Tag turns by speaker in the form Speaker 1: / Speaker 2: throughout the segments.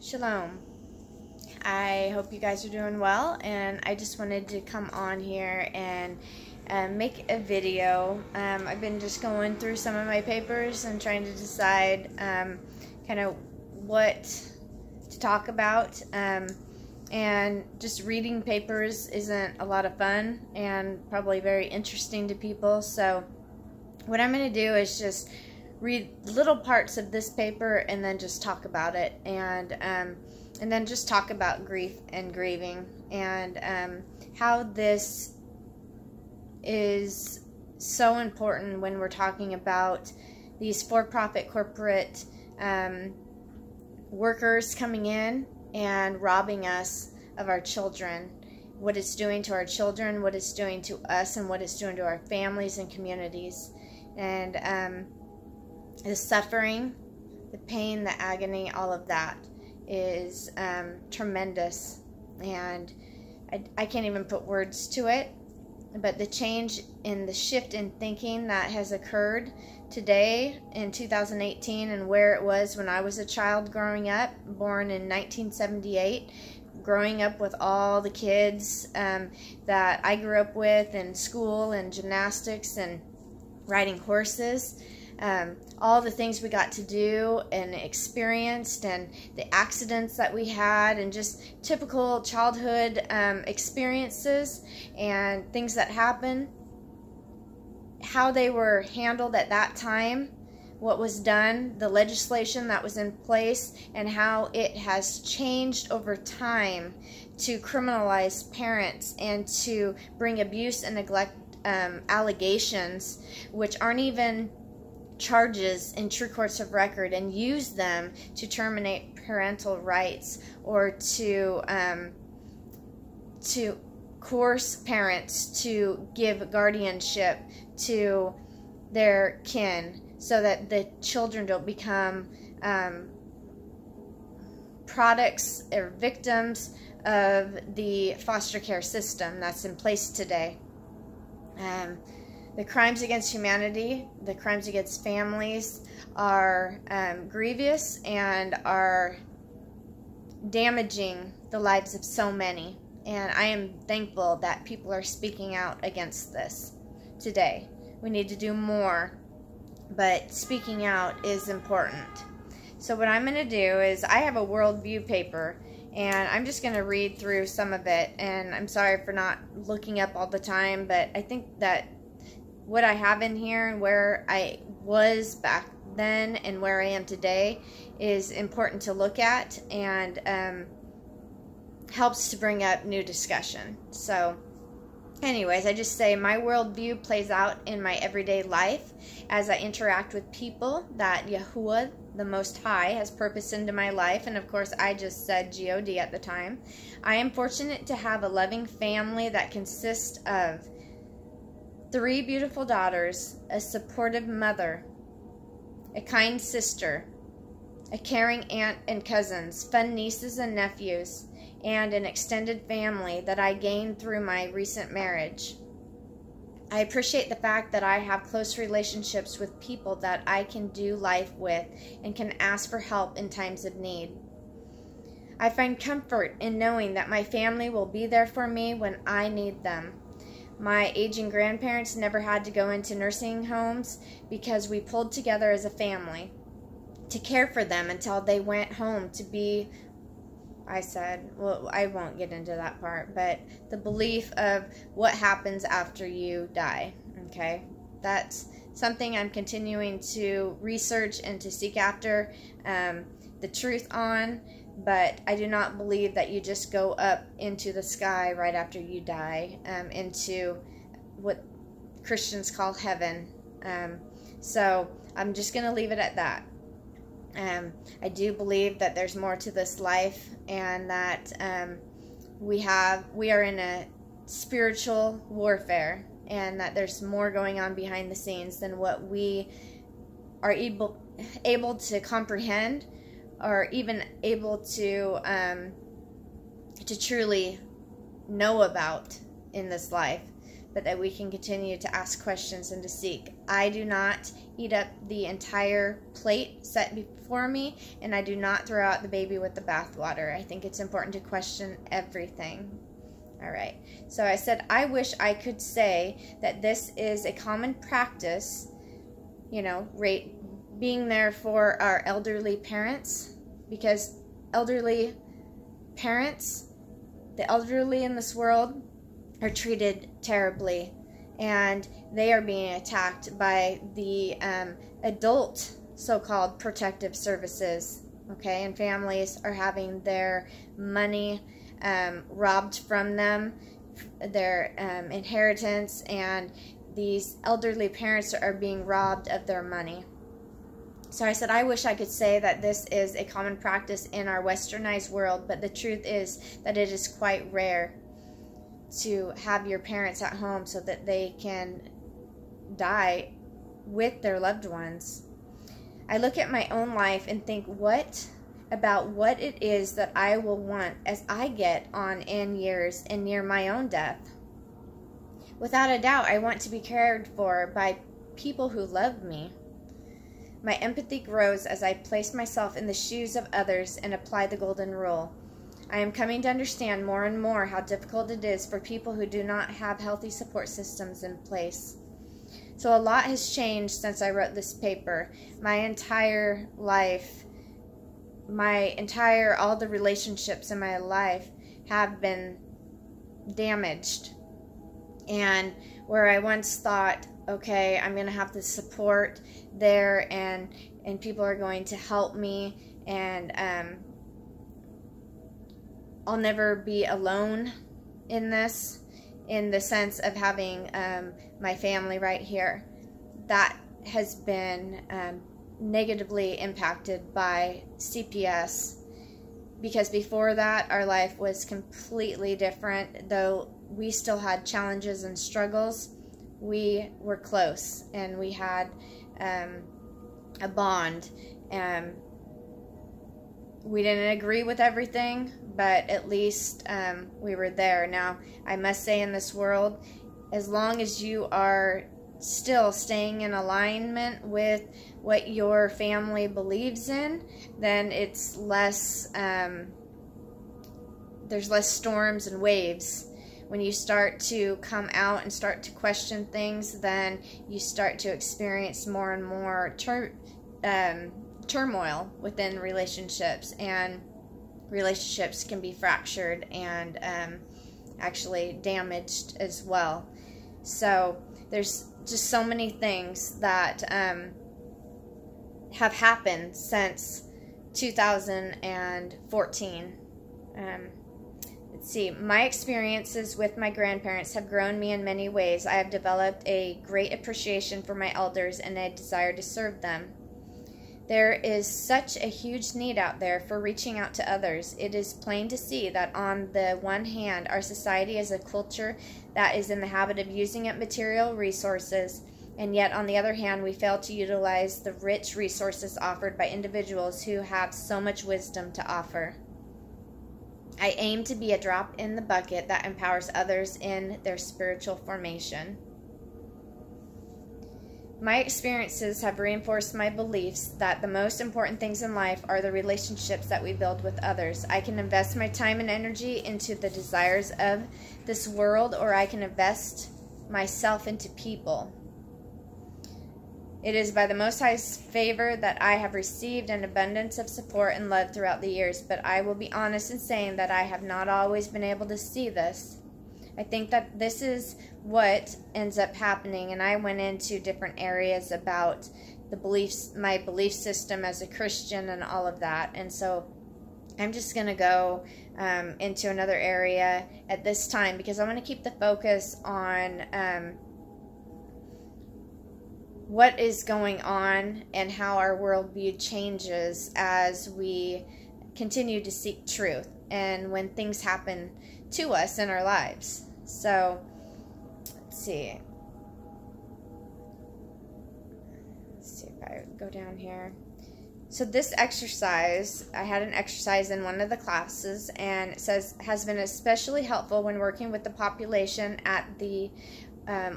Speaker 1: Shalom. I hope you guys are doing well, and I just wanted to come on here and make a video. I've been just going through some of my papers and trying to decide kind of what to talk about, and just reading papers isn't a lot of fun and probably very interesting to people. So what I'm going to do is just read little parts of this paper and then just talk about it, and then just talk about grief and grieving, and how this is so important when we're talking about these for-profit corporate workers coming in and robbing us of our children, what it's doing to our children, what it's doing to us, and what it's doing to our families and communities. And the suffering, the pain, the agony, all of that is tremendous, and I can't even put words to it. But the change in the shift in thinking that has occurred today in 2018 and where it was when I was a child growing up, born in 1978, growing up with all the kids that I grew up with in school and gymnastics and riding horses. All the things we got to do and experienced, and the accidents that we had, and just typical childhood experiences and things that happen, how they were handled at that time, what was done, the legislation that was in place, and how it has changed over time to criminalize parents and to bring abuse and neglect allegations, which aren't even charges in true courts of record, and use them to terminate parental rights or to coerce parents to give guardianship to their kin so that the children don't become products or victims of the foster care system that's in place today. The crimes against humanity, the crimes against families are grievous and are damaging the lives of so many. And I am thankful that people are speaking out against this today. We need to do more, but speaking out is important. So what I'm going to do is, I have a worldview paper, and I'm just going to read through some of it. And I'm sorry for not looking up all the time, but I think that what I have in here and where I was back then and where I am today is important to look at, and helps to bring up new discussion. So anyways, I just say my worldview plays out in my everyday life as I interact with people that Yahuwah, the Most High, has purposed into my life. And of course, I just said G-O-D at the time. I am fortunate to have a loving family that consists of 3 beautiful daughters, a supportive mother, a kind sister, a caring aunt and cousins, fun nieces and nephews, and an extended family that I gained through my recent marriage. I appreciate the fact that I have close relationships with people that I can do life with and can ask for help in times of need. I find comfort in knowing that my family will be there for me when I need them. My aging grandparents never had to go into nursing homes because we pulled together as a family to care for them until they went home to be, well, I won't get into that part, but the belief of what happens after you die, okay? That's something I'm continuing to research and to seek after the truth on. But I do not believe that you just go up into the sky right after you die, into what Christians call heaven. So I'm just going to leave it at that. I do believe that there's more to this life, and that we are in a spiritual warfare, and that there's more going on behind the scenes than what we are able to comprehend, or even able to truly know about in this life. but that we can continue to ask questions and to seek. I do not eat up the entire plate set before me, and I do not throw out the baby with the bathwater. I think it's important to question everything. All right, so I said, I wish I could say that this is a common practice, you know, being there for our elderly parents, because elderly parents, the elderly in this world, are treated terribly, and they are being attacked by the adult so-called protective services, okay, and families are having their money robbed from them, their inheritance, and these elderly parents are being robbed of their money. So I said, I wish I could say that this is a common practice in our westernized world, but the truth is that it is quite rare to have your parents at home so that they can die with their loved ones. I look at my own life and think, what about what it is that I will want as I get on in years and near my own death. Without a doubt, I want to be cared for by people who love me. My empathy grows as I place myself in the shoes of others and apply the golden rule. I am coming to understand more and more how difficult it is for people who do not have healthy support systems in place. So a lot has changed since I wrote this paper. My entire life, all the relationships in my life have been damaged. And where I once thought, okay, I'm going to have the support there, and people are going to help me, and I'll never be alone in this, in the sense of having my family right here. That has been negatively impacted by CPS, because before that our life was completely different. Though we still had challenges and struggles, we were close and we had a bond. We didn't agree with everything, but at least we were there. Now, I must say, in this world, as long as you are still staying in alignment with what your family believes in, then it's less, there's less storms and waves. When you start to come out and start to question things, then you start to experience more and more turmoil within relationships, and relationships can be fractured and actually damaged as well. So there's just so many things that have happened since 2014. Let's see, my experiences with my grandparents have grown me in many ways. I have developed a great appreciation for my elders and a desire to serve them. There is such a huge need out there for reaching out to others. It is plain to see that on the one hand, our society is a culture that is in the habit of using up material resources, and yet on the other hand, we fail to utilize the rich resources offered by individuals who have so much wisdom to offer. I aim to be a drop in the bucket that empowers others in their spiritual formation. My experiences have reinforced my beliefs that the most important things in life are the relationships that we build with others. I can invest my time and energy into the desires of this world, or I can invest myself into people. It is by the Most High's favor that I have received an abundance of support and love throughout the years, but I will be honest in saying that I have not always been able to see this. I think that this is what ends up happening, and I went into different areas about the beliefs, my belief system as a Christian and all of that, and so I'm just going to go into another area at this time, because I want to keep the focus on what is going on and how our worldview changes as we continue to seek truth and when things happen to us in our lives. So, let's see. Let's see if I go down here. So this exercise, I had an exercise in one of the classes, and it says, has been especially helpful when working with the population at the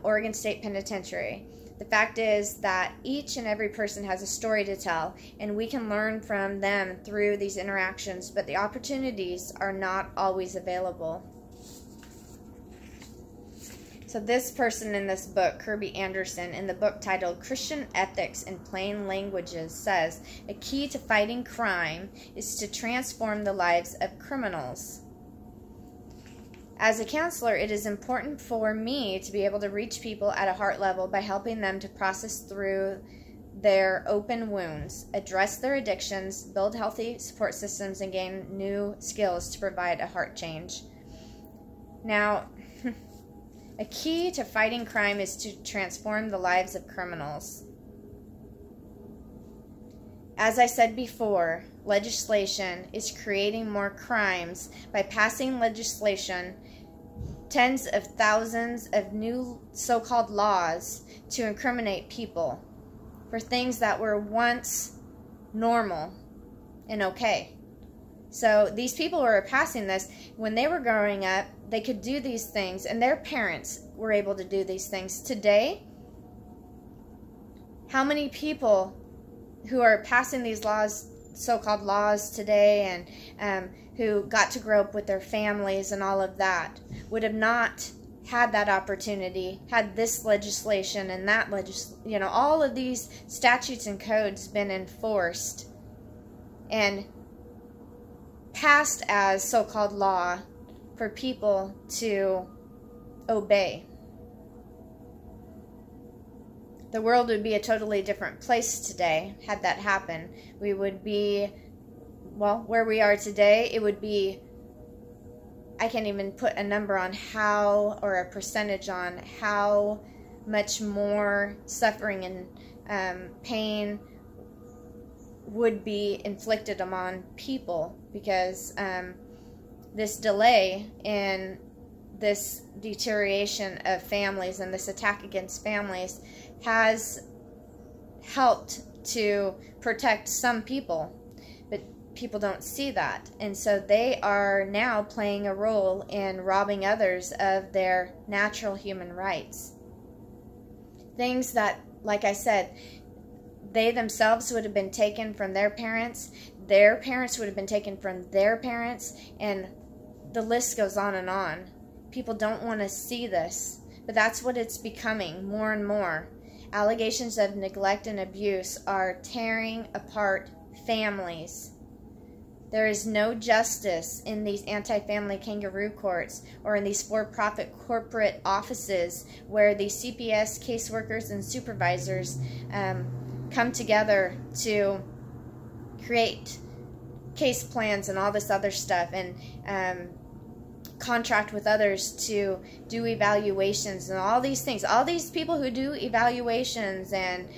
Speaker 1: Oregon State Penitentiary. The fact is that each and every person has a story to tell, and we can learn from them through these interactions, but the opportunities are not always available. So this person in this book, Kirby Anderson, in the book titled Christian Ethics in Plain Languages, says, a key to fighting crime is to transform the lives of criminals. As a counselor, it is important for me to be able to reach people at a heart level by helping them to process through their open wounds, address their addictions, build healthy support systems, and gain new skills to provide a heart change. Now, a key to fighting crime is to transform the lives of criminals. As I said before, legislation is creating more crimes by passing legislation, tens of thousands of new so-called laws to incriminate people for things that were once normal and okay. So these people who are passing this, when they were growing up, they could do these things, and their parents were able to do these things. Today, how many people who are passing these laws, so-called laws today, and who got to grow up with their families and all of that, would have not had that opportunity, had this legislation and that all of these statutes and codes been enforced and passed as so-called law for people to obey. The world would be a totally different place today had that happened. We would be, well, where we are today, it would be, I can't even put a number on how, or a percentage on how much more suffering and pain would be inflicted upon people, because this delay in this deterioration of families and this attack against families has helped to protect some people, but people don't see that, and so they are now playing a role in robbing others of their natural human rights. Things that, like I said, they themselves would have been taken from their parents would have been taken from their parents, and the list goes on and on. People don't want to see this, but that's what it's becoming more and more. Allegations of neglect and abuse are tearing apart families. There is no justice in these anti-family kangaroo courts or in these for-profit corporate offices where these CPS caseworkers and supervisors come together to create case plans and all this other stuff, and contract with others to do evaluations and all these things. All these people who do evaluations and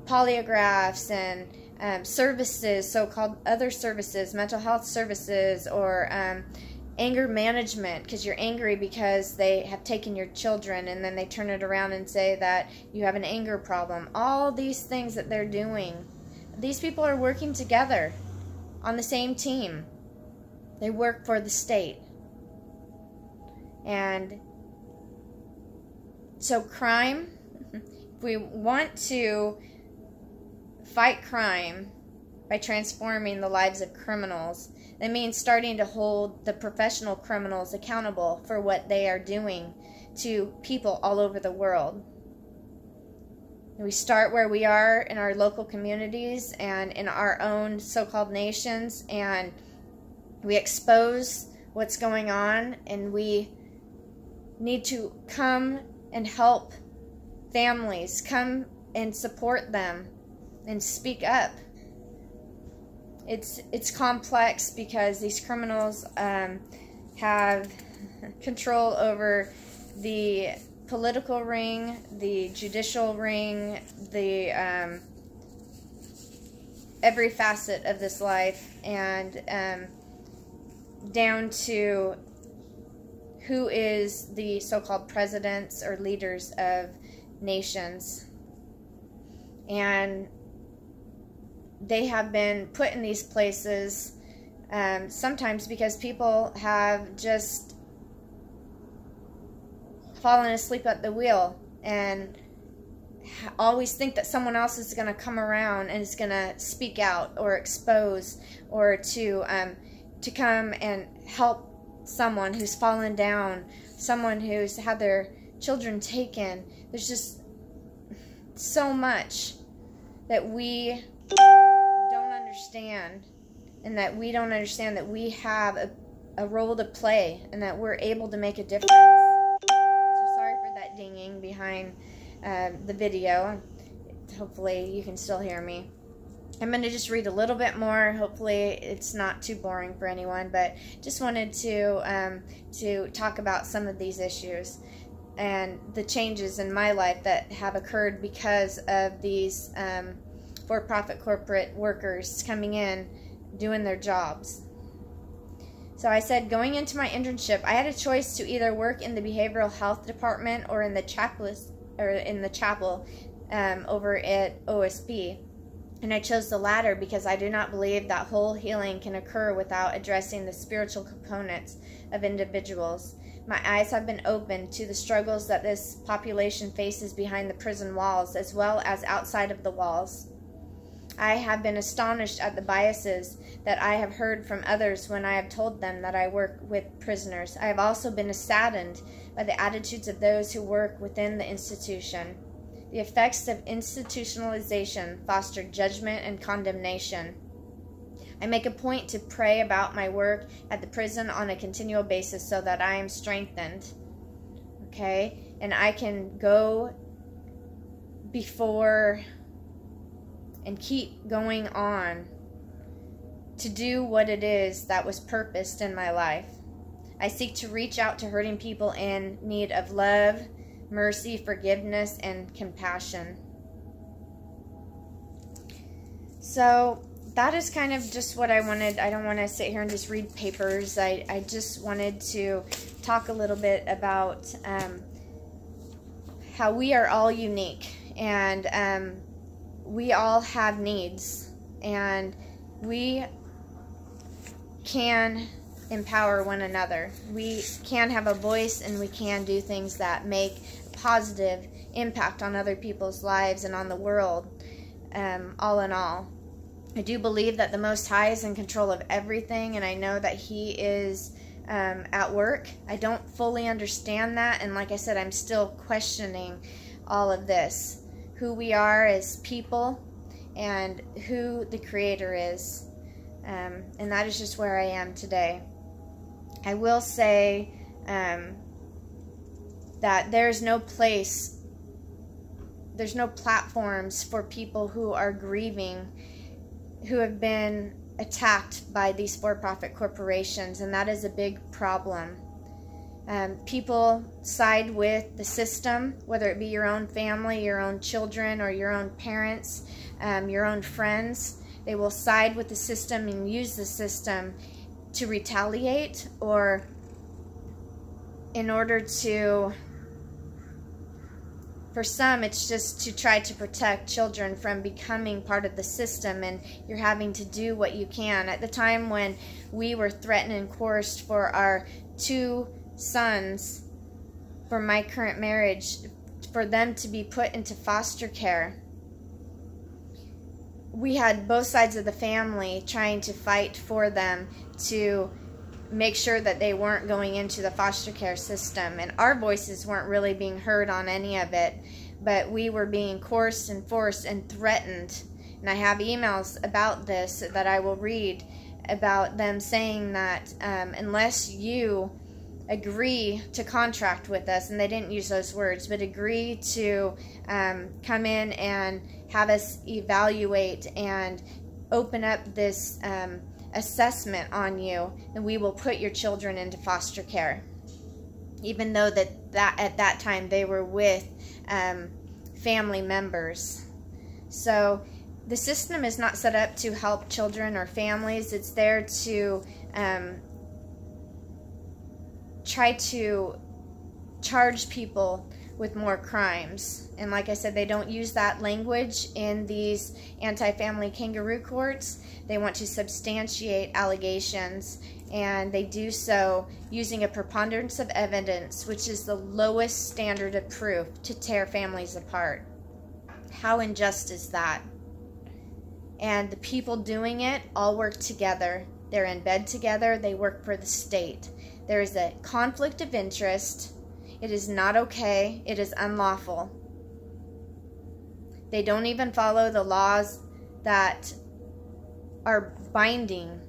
Speaker 1: polygraphs and services, so-called other services, mental health services, or anger management, because you're angry because they have taken your children, and then they turn it around and say that you have an anger problem. All these things that they're doing, these people are working together on the same team. They work for the state. And so crime, if we want to fight crime by transforming the lives of criminals, that means starting to hold the professional criminals accountable for what they are doing to people all over the world. We start where we are in our local communities and in our own so-called nations, and we expose what's going on, and we need to come and help families, come and support them and speak up. It's complex because these criminals have control over the political ring, the judicial ring, the every facet of this life, and down to who is the so-called presidents or leaders of nations. And they have been put in these places sometimes because people have just falling asleep at the wheel and always think that someone else is going to come around and is going to speak out or expose or to come and help someone who's fallen down, someone who's had their children taken. There's just so much that we don't understand, and that we don't understand that we have a role to play and that we're able to make a difference. So sorry for that dinging behind the video. Hopefully you can still hear me. I'm going to just read a little bit more. Hopefully it's not too boring for anyone, but just wanted to talk about some of these issues and the changes in my life that have occurred because of these for-profit corporate workers coming in, doing their jobs. So I said, going into my internship, I had a choice to either work in the behavioral health department or in the chapel over at OSP. And I chose the latter because I do not believe that whole healing can occur without addressing the spiritual components of individuals. My eyes have been opened to the struggles that this population faces behind the prison walls as well as outside of the walls. I have been astonished at the biases that I have heard from others when I have told them that I work with prisoners. I have also been saddened by the attitudes of those who work within the institution. The effects of institutionalization foster judgment and condemnation. I make a point to pray about my work at the prison on a continual basis so that I am strengthened. Okay? And I can go before and keep going on to do what it is that was purposed in my life. I seek to reach out to hurting people in need of love, mercy, forgiveness, and compassion. So that is kind of just what I wanted. I don't want to sit here and just read papers. I just wanted to talk a little bit about how we are all unique, and we all have needs, and we can empower one another. We can have a voice, and we can do things that make a positive impact on other people's lives and on the world, all in all. I do believe that the Most High is in control of everything, and I know that He is at work. I don't fully understand that, and like I said, I'm still questioning all of this. Who we are as people and who the Creator is. And that is just where I am today. I will say that there's no place, there's no platforms for people who are grieving, who have been attacked by these for-profit corporations, and that is a big problem. People side with the system, whether it be your own family, your own children, or your own parents, your own friends. They will side with the system and use the system to retaliate, or in order to, for some, it's just to try to protect children from becoming part of the system, and you're having to do what you can. At the time when we were threatened and coerced for our 2 sons, for my current marriage, for them to be put into foster care, we had both sides of the family trying to fight for them to make sure that they weren't going into the foster care system, and our voices weren't really being heard on any of it, but we were being coerced and forced and threatened. And I have emails about this that I will read about them saying that unless you agree to contract with us, and they didn't use those words, but agree to come in and have us evaluate and open up this assessment on you, and we will put your children into foster care, even though that at that time they were with family members. So the system is not set up to help children or families. It's there to try to charge people with more crimes. And like I said, they don't use that language in these anti-family kangaroo courts. They want to substantiate allegations, and they do so using a preponderance of evidence, which is the lowest standard of proof to tear families apart. How unjust is that? And the people doing it all work together. They're in bed together. They work for the state. There is a conflict of interest. It is not okay. It is unlawful. They don't even follow the laws that are binding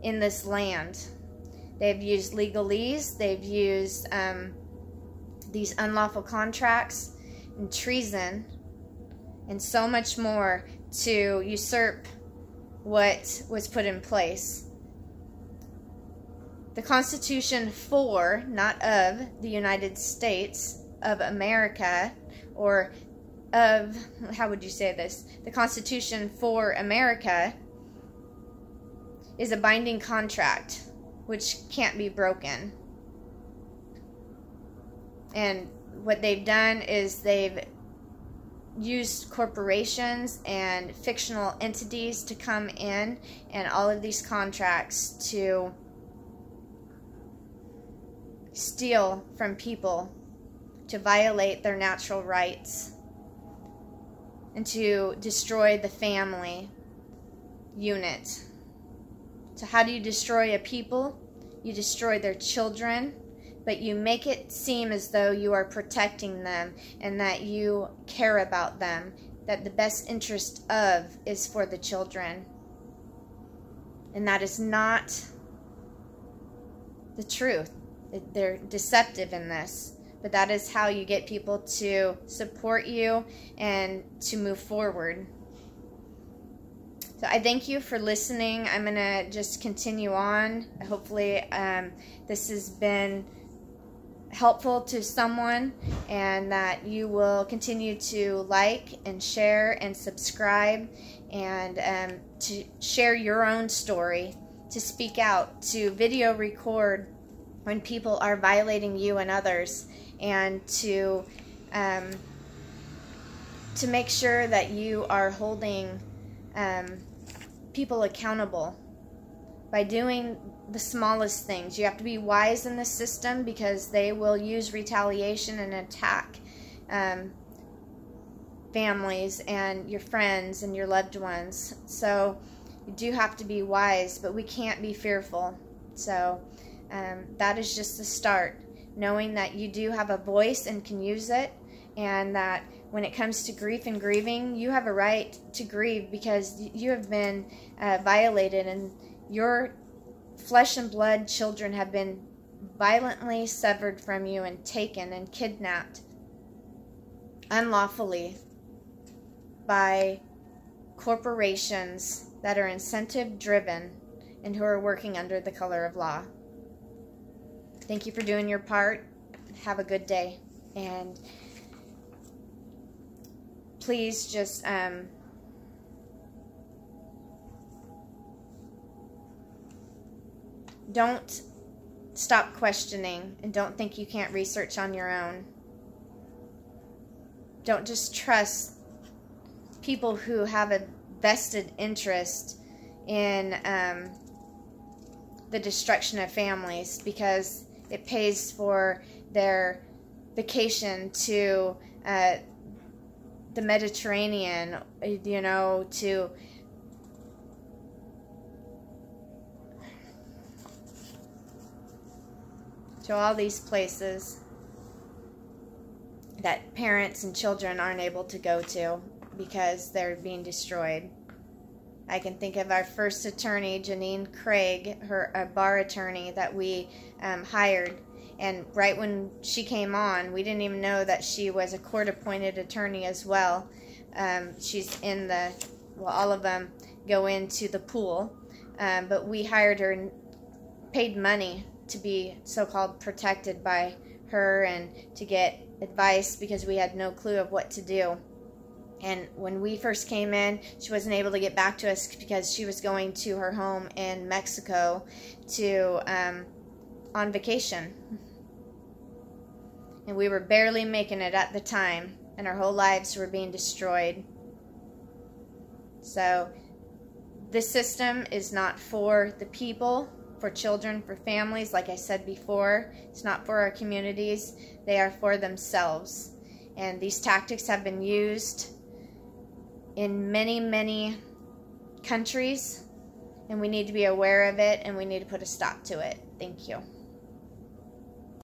Speaker 1: in this land. They've used legalese. They've used these unlawful contracts and treason and so much more to usurp what was put in place. The Constitution for, not of, the United States of America, or of, how would you say this? The Constitution for America is a binding contract which can't be broken. And what they've done is they've used corporations and fictional entities to come in and all of these contracts to steal from people, to violate their natural rights, and to destroy the family unit. So how do you destroy a people? You destroy their children, but you make it seem as though you are protecting them and that you care about them, that the best interest of is for the children. And that is not the truth. They're deceptive in this, but that is how you get people to support you and to move forward. So I thank you for listening. I'm going to just continue on. Hopefully this has been helpful to someone, and that you will continue to like and share and subscribe, and to share your own story, to speak out, to video record when people are violating you and others, and to make sure that you are holding people accountable by doing the smallest things. You have to be wise in the system, because they will use retaliation and attack families and your friends and your loved ones. So you do have to be wise, but we can't be fearful. So that is just the start, knowing that you do have a voice and can use it, and that when it comes to grief and grieving, you have a right to grieve, because you have been violated, and your flesh and blood children have been violently severed from you and taken and kidnapped unlawfully by corporations that are incentive driven and who are working under the color of law. Thank you for doing your part. Have a good day. And please just don't stop questioning, and don't think you can't research on your own. Don't just trust people who have a vested interest in the destruction of families, because it pays for their vacation to the Mediterranean, you know, to all these places that parents and children aren't able to go to because they're being destroyed. I can think of our first attorney, Janine Craig, a bar attorney that we hired. And right when she came on, we didn't even know that she was a court-appointed attorney as well. She's in the, well, all of them go into the pool. But we hired her and paid money to be so-called protected by her and to get advice, because we had no clue of what to do. And when we first came in, she wasn't able to get back to us because she was going to her home in Mexico to on vacation. and we were barely making it at the time, and our whole lives were being destroyed. So this system is not for the people, for children, for families. Like I said before, it's not for our communities. They are for themselves. And these tactics have been used in many, many countries, and we need to be aware of it, and we need to put a stop to it. Thank you.